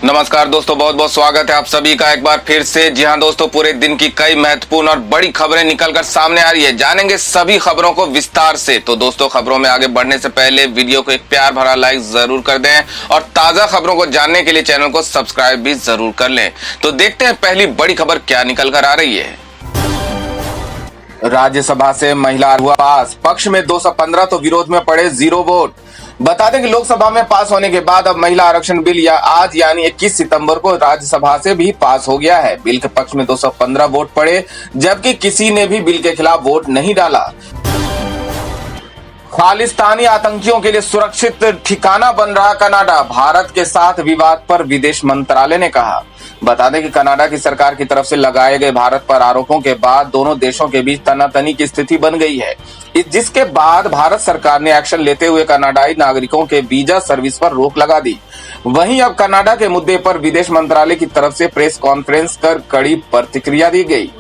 नमस्कार दोस्तों, बहुत बहुत स्वागत है आप सभी का एक बार फिर से। जी हां दोस्तों, पूरे दिन की कई महत्वपूर्ण और बड़ी खबरें निकलकर सामने आ रही है। जानेंगे सभी खबरों को विस्तार से। तो दोस्तों, खबरों में आगे बढ़ने से पहले वीडियो को एक प्यार भरा लाइक जरूर कर दें और ताजा खबरों को जानने के लिए चैनल को सब्सक्राइब भी जरूर कर लें। तो देखते हैं पहली बड़ी खबर क्या निकल कर आ रही है। राज्यसभा से महिला हुआ पास, पक्ष में 215 तो विरोध में पड़े 0 वोट। बता दें कि लोकसभा में पास होने के बाद अब महिला आरक्षण बिल या आज यानी 21 सितंबर को राज्यसभा से भी पास हो गया है। बिल के पक्ष में 215 वोट पड़े, जबकि किसी ने भी बिल के खिलाफ वोट नहीं डाला। खालिस्तानी आतंकियों के लिए सुरक्षित ठिकाना बन रहा कनाडा, भारत के साथ विवाद पर विदेश मंत्रालय ने कहा। बता दें कि कनाडा की सरकार की तरफ से लगाए गए भारत पर आरोपों के बाद दोनों देशों के बीच तनातनी की स्थिति बन गई है, जिसके बाद भारत सरकार ने एक्शन लेते हुए कनाडाई नागरिकों के वीजा सर्विस पर रोक लगा दी। वहीं अब कनाडा के मुद्दे पर विदेश मंत्रालय की तरफ से प्रेस कॉन्फ्रेंस कर कड़ी प्रतिक्रिया दी गई।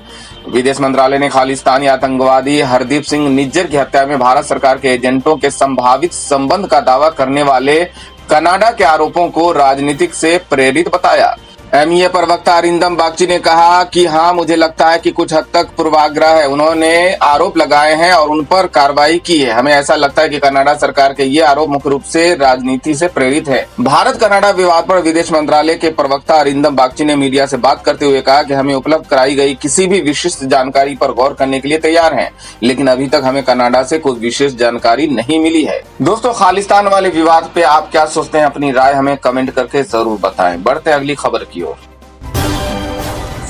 विदेश मंत्रालय ने खालिस्तानी आतंकवादी हरदीप सिंह निज्जर की हत्या में भारत सरकार के एजेंटों के संभावित संबंध का दावा करने वाले कनाडा के आरोपों को राजनीतिक से प्रेरित बताया। एमईए प्रवक्ता अरिंदम बागची ने कहा कि हाँ, मुझे लगता है कि कुछ हद तक पूर्वाग्रह है। उन्होंने आरोप लगाए हैं और उन पर कार्रवाई की है। हमें ऐसा लगता है कि कनाडा सरकार के ये आरोप मुख्य रूप से राजनीति से प्रेरित है। भारत कनाडा विवाद पर विदेश मंत्रालय के प्रवक्ता अरिंदम बागची ने मीडिया से बात करते हुए कहा कि हमें उपलब्ध कराई गई किसी भी विशिष्ट जानकारी पर गौर करने के लिए तैयार हैं, लेकिन अभी तक हमें कनाडा से कुछ विशेष जानकारी नहीं मिली है। दोस्तों, खालिस्तान वाले विवाद पे आप क्या सोचते हैं? अपनी राय हमें कमेंट करके जरूर बताएं। बढ़ते अगली खबर की ओर।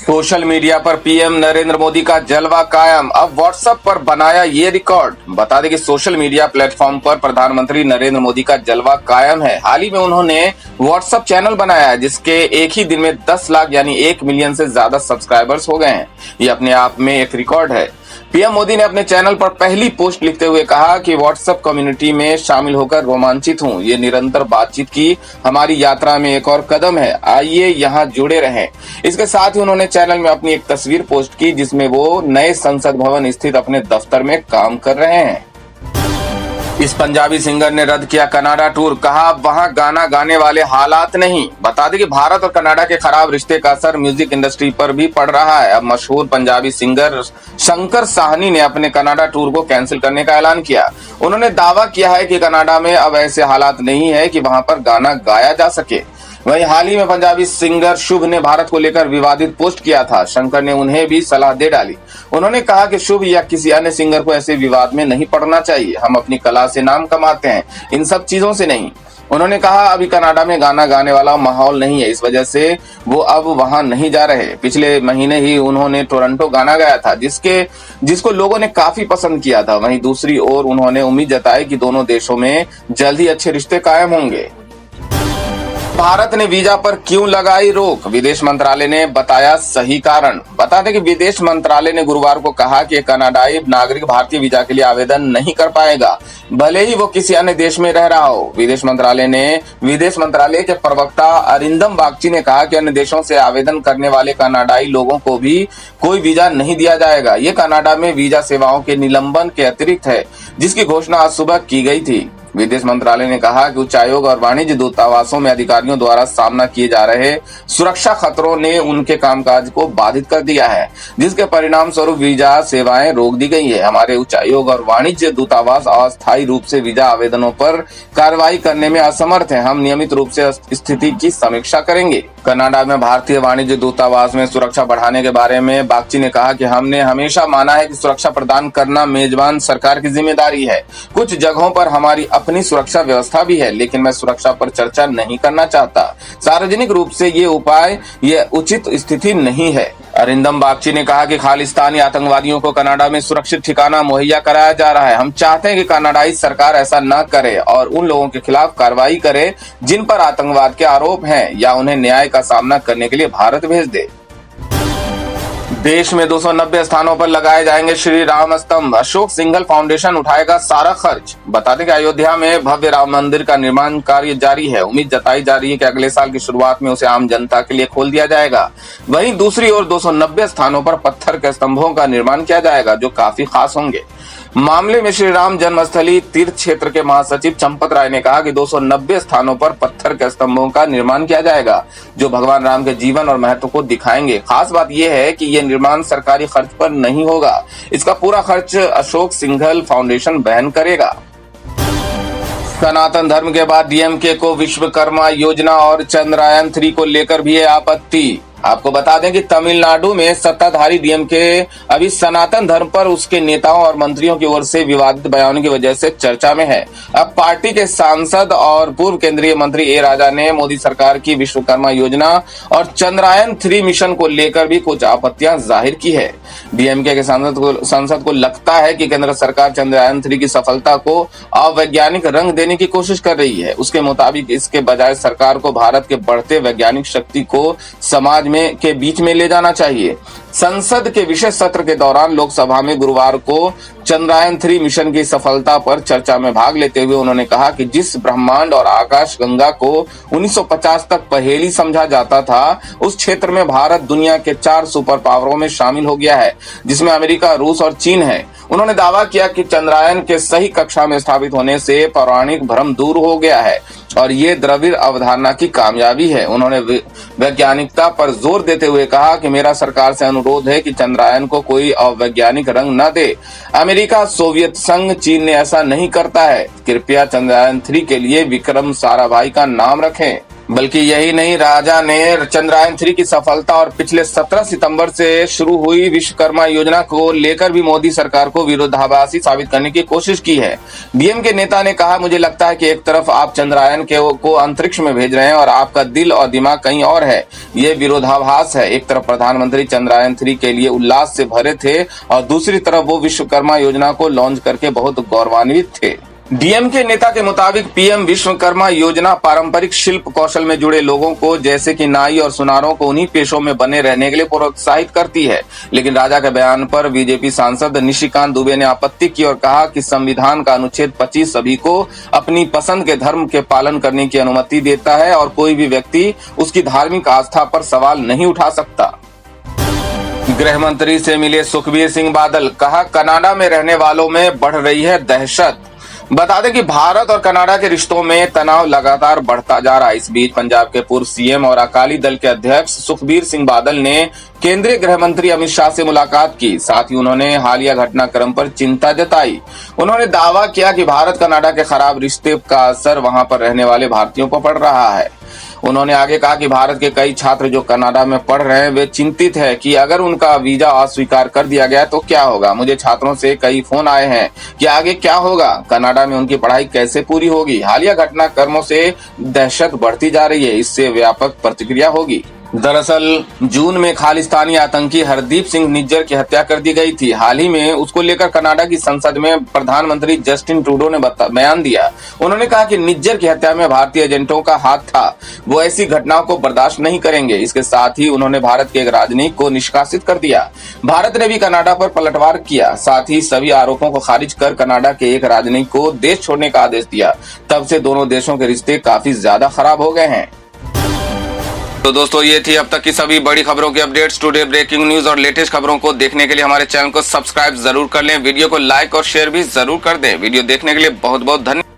सोशल मीडिया पर पीएम नरेंद्र मोदी का जलवा कायम, अब व्हाट्सएप पर बनाया ये रिकॉर्ड। बता दें कि सोशल मीडिया प्लेटफॉर्म पर प्रधानमंत्री नरेंद्र मोदी का जलवा कायम है। हाल ही में उन्होंने व्हाट्सएप चैनल बनाया है, जिसके एक ही दिन में 10 लाख यानी 1 मिलियन से ज्यादा सब्सक्राइबर्स हो गए हैं। ये अपने आप में एक रिकॉर्ड है। पीएम मोदी ने अपने चैनल पर पहली पोस्ट लिखते हुए कहा कि व्हाट्सएप कम्युनिटी में शामिल होकर रोमांचित हूं। ये निरंतर बातचीत की हमारी यात्रा में एक और कदम है, आइए यहां जुड़े रहें। इसके साथ ही उन्होंने चैनल में अपनी एक तस्वीर पोस्ट की, जिसमें वो नए संसद भवन स्थित अपने दफ्तर में काम कर रहे हैं। इस पंजाबी सिंगर ने रद्द किया कनाडा टूर, कहा वहां गाना गाने वाले हालात नहीं। बता दें कि भारत और कनाडा के खराब रिश्ते का असर म्यूजिक इंडस्ट्री पर भी पड़ रहा है। अब मशहूर पंजाबी सिंगर शंकर साहनी ने अपने कनाडा टूर को कैंसिल करने का ऐलान किया। उन्होंने दावा किया है कि कनाडा में अब ऐसे हालात नहीं है कि वहां पर गाना गाया जा सके। वहीं हाल ही में पंजाबी सिंगर शुभ ने भारत को लेकर विवादित पोस्ट किया था। शंकर ने उन्हें भी सलाह दे डाली। उन्होंने कहा कि शुभ या किसी अन्य सिंगर को ऐसे विवाद में नहीं पड़ना चाहिए। हम अपनी कला से नाम कमाते हैं, इन सब चीजों से नहीं। उन्होंने कहा अभी कनाडा में गाना गाने वाला माहौल नहीं है, इस वजह से वो अब वहां नहीं जा रहे। पिछले महीने ही उन्होंने टोरंटो गाना गाया था, जिसको लोगों ने काफी पसंद किया था। वहीं दूसरी ओर उन्होंने उम्मीद जताई कि दोनों देशों में जल्द ही अच्छे रिश्ते कायम होंगे। भारत ने वीजा पर क्यों लगाई रोक? विदेश मंत्रालय ने बताया सही कारण। बता दें कि विदेश मंत्रालय ने गुरुवार को कहा कि कनाडाई नागरिक भारतीय वीजा के लिए आवेदन नहीं कर पाएगा, भले ही वो किसी अन्य देश में रह रहा हो। विदेश मंत्रालय के प्रवक्ता अरिंदम बागची ने कहा कि अन्य देशों से आवेदन करने वाले कनाडाई लोगों को भी कोई वीजा नहीं दिया जाएगा। ये कनाडा में वीजा सेवाओं के निलंबन के अतिरिक्त है, जिसकी घोषणा आज सुबह की गई थी। विदेश मंत्रालय ने कहा कि उच्चायोग और वाणिज्य दूतावासों में अधिकारियों द्वारा सामना किए जा रहे सुरक्षा खतरों ने उनके कामकाज को बाधित कर दिया है, जिसके परिणाम स्वरूप वीजा सेवाएं रोक दी गई है। हमारे उच्चायोग और वाणिज्य दूतावास अस्थायी रूप से वीजा आवेदनों पर कार्रवाई करने में असमर्थ है। हम नियमित रूप से स्थिति की समीक्षा करेंगे। कनाडा में भारतीय वाणिज्य दूतावास में सुरक्षा बढ़ाने के बारे में बागची ने कहा कि हमने हमेशा माना है कि सुरक्षा प्रदान करना मेजबान सरकार की जिम्मेदारी है। कुछ जगहों पर हमारी अपनी सुरक्षा व्यवस्था भी है, लेकिन मैं सुरक्षा पर चर्चा नहीं करना चाहता। सार्वजनिक रूप से ये उचित स्थिति नहीं है। अरिंदम बागची ने कहा कि खालिस्तानी आतंकवादियों को कनाडा में सुरक्षित ठिकाना मुहैया कराया जा रहा है। हम चाहते हैं कि कनाडाई सरकार ऐसा न करे और उन लोगों के खिलाफ कार्रवाई करे जिन पर आतंकवाद के आरोप हैं, या उन्हें न्याय का सामना करने के लिए भारत भेज दे। देश में 290 स्थानों पर लगाए जाएंगे श्री राम स्तंभ, अशोक सिंघल फाउंडेशन उठाएगा सारा खर्च। बता दें कि अयोध्या में भव्य राम मंदिर का निर्माण कार्य जारी है। उम्मीद जताई जा रही है कि अगले साल की शुरुआत में उसे आम जनता के लिए खोल दिया जाएगा। वहीं दूसरी ओर 290 स्थानों पर पत्थर के स्तंभों का निर्माण किया जाएगा, जो काफी खास होंगे। मामले में श्री राम जन्मस्थली तीर्थ क्षेत्र के महासचिव चंपत राय ने कहा कि 290 स्थानों पर पत्थर के स्तंभों का निर्माण किया जाएगा जो भगवान राम के जीवन और महत्व को दिखाएंगे। खास बात यह है कि यह निर्माण सरकारी खर्च पर नहीं होगा, इसका पूरा खर्च अशोक सिंघल फाउंडेशन वहन करेगा। सनातन धर्म के बाद डीएमके को विश्वकर्मा योजना और चंद्रयान 3 को लेकर भी है आपत्ति। आपको बता दें कि तमिलनाडु में सत्ताधारी डीएमके अभी सनातन धर्म पर उसके नेताओं और मंत्रियों की ओर से विवादित बयानों की वजह से चर्चा में है। अब पार्टी के सांसद और पूर्व केंद्रीय मंत्री ए राजा ने मोदी सरकार की विश्वकर्मा योजना और चंद्रयान 3 मिशन को लेकर भी कुछ आपत्तियां जाहिर की है। डीएमके के सांसद को लगता है कि केंद्र सरकार चंद्रयान 3 की सफलता को अवैज्ञानिक रंग देने की कोशिश कर रही है। उसके मुताबिक इसके बजाय सरकार को भारत के बढ़ते वैज्ञानिक शक्ति को समाज के बीच में ले जाना चाहिए। संसद के विशेष सत्र के दौरान लोकसभा में गुरुवार को चंद्रयान 3 मिशन की सफलता पर चर्चा में भाग लेते हुए उन्होंने कहा कि जिस ब्रह्मांड और आकाश गंगा को 1950 तक पहेली समझा जाता था, उस क्षेत्र में भारत दुनिया के 4 सुपर पावरों में शामिल हो गया है, जिसमें अमेरिका, रूस और चीन है। उन्होंने दावा किया कि चंद्रयान के सही कक्षा में स्थापित होने से पौराणिक भ्रम दूर हो गया है और ये द्रविड़ अवधारणा की कामयाबी है। उन्होंने वैज्ञानिकता पर जोर देते हुए कहा कि मेरा सरकार से अनुरोध है कि चंद्रयान को कोई अवैज्ञानिक रंग न दे। अमेरिका, सोवियत संघ, चीन ने ऐसा नहीं करता है। कृपया चंद्रयान 3 के लिए विक्रम साराभाई का नाम रखें। बल्कि यही नहीं, राजा ने चंद्रयान 3 की सफलता और पिछले 17 सितंबर से शुरू हुई विश्वकर्मा योजना को लेकर भी मोदी सरकार को विरोधाभासी साबित करने की कोशिश की है। डीएम के नेता ने कहा, मुझे लगता है कि एक तरफ आप चंद्रयान को अंतरिक्ष में भेज रहे हैं और आपका दिल और दिमाग कहीं और है। ये विरोधाभास है। एक तरफ प्रधानमंत्री चंद्रयान 3 के लिए उल्लास से भरे थे और दूसरी तरफ वो विश्वकर्मा योजना को लॉन्च करके बहुत गौरवान्वित थे। डीएम के नेता के मुताबिक पीएम विश्वकर्मा योजना पारंपरिक शिल्प कौशल में जुड़े लोगों को जैसे कि नाई और सुनारों को उन्हीं पेशों में बने रहने के लिए प्रोत्साहित करती है। लेकिन राजा के बयान पर बीजेपी सांसद निशिकांत दुबे ने आपत्ति की और कहा कि संविधान का अनुच्छेद 25 सभी को अपनी पसंद के धर्म के पालन करने की अनुमति देता है और कोई भी व्यक्ति उसकी धार्मिक आस्था पर सवाल नहीं उठा सकता। गृह मंत्री से मिले सुखबीर सिंह बादल, कहा कनाडा में रहने वालों में बढ़ रही है दहशत। बता दें कि भारत और कनाडा के रिश्तों में तनाव लगातार बढ़ता जा रहा है। इस बीच पंजाब के पूर्व सीएम और अकाली दल के अध्यक्ष सुखबीर सिंह बादल ने केंद्रीय गृह मंत्री अमित शाह से मुलाकात की। साथ ही उन्होंने हालिया घटनाक्रम पर चिंता जताई। उन्होंने दावा किया कि भारत कनाडा के खराब रिश्ते का असर वहां पर रहने वाले भारतीयों पर पड़ रहा है। उन्होंने आगे कहा कि भारत के कई छात्र जो कनाडा में पढ़ रहे हैं वे चिंतित है कि अगर उनका वीजा अस्वीकार कर दिया गया तो क्या होगा। मुझे छात्रों से कई फोन आए हैं कि आगे क्या होगा, कनाडा में उनकी पढ़ाई कैसे पूरी होगी। हालिया घटनाक्रमों से दहशत बढ़ती जा रही है, इससे व्यापक प्रतिक्रिया होगी। दरअसल जून में खालिस्तानी आतंकी हरदीप सिंह निज्जर की हत्या कर दी गई थी। हाल ही में उसको लेकर कनाडा की संसद में प्रधानमंत्री जस्टिन ट्रूडो ने बयान दिया। उन्होंने कहा कि निज्जर की हत्या में भारतीय एजेंटों का हाथ था, वो ऐसी घटनाओं को बर्दाश्त नहीं करेंगे। इसके साथ ही उन्होंने भारत के एक राजनयिक को निष्कासित कर दिया। भारत ने भी कनाडा पर पलटवार किया। साथ ही सभी आरोपों को खारिज कर कनाडा के एक राजनयिक को देश छोड़ने का आदेश दिया। तब से दोनों देशों के रिश्ते काफी ज्यादा खराब हो गए हैं। तो दोस्तों, ये थी अब तक की सभी बड़ी खबरों की अपडेट्स। टुडे ब्रेकिंग न्यूज और लेटेस्ट खबरों को देखने के लिए हमारे चैनल को सब्सक्राइब जरूर कर लें। वीडियो को लाइक और शेयर भी जरूर कर दें। वीडियो देखने के लिए बहुत बहुत धन्यवाद।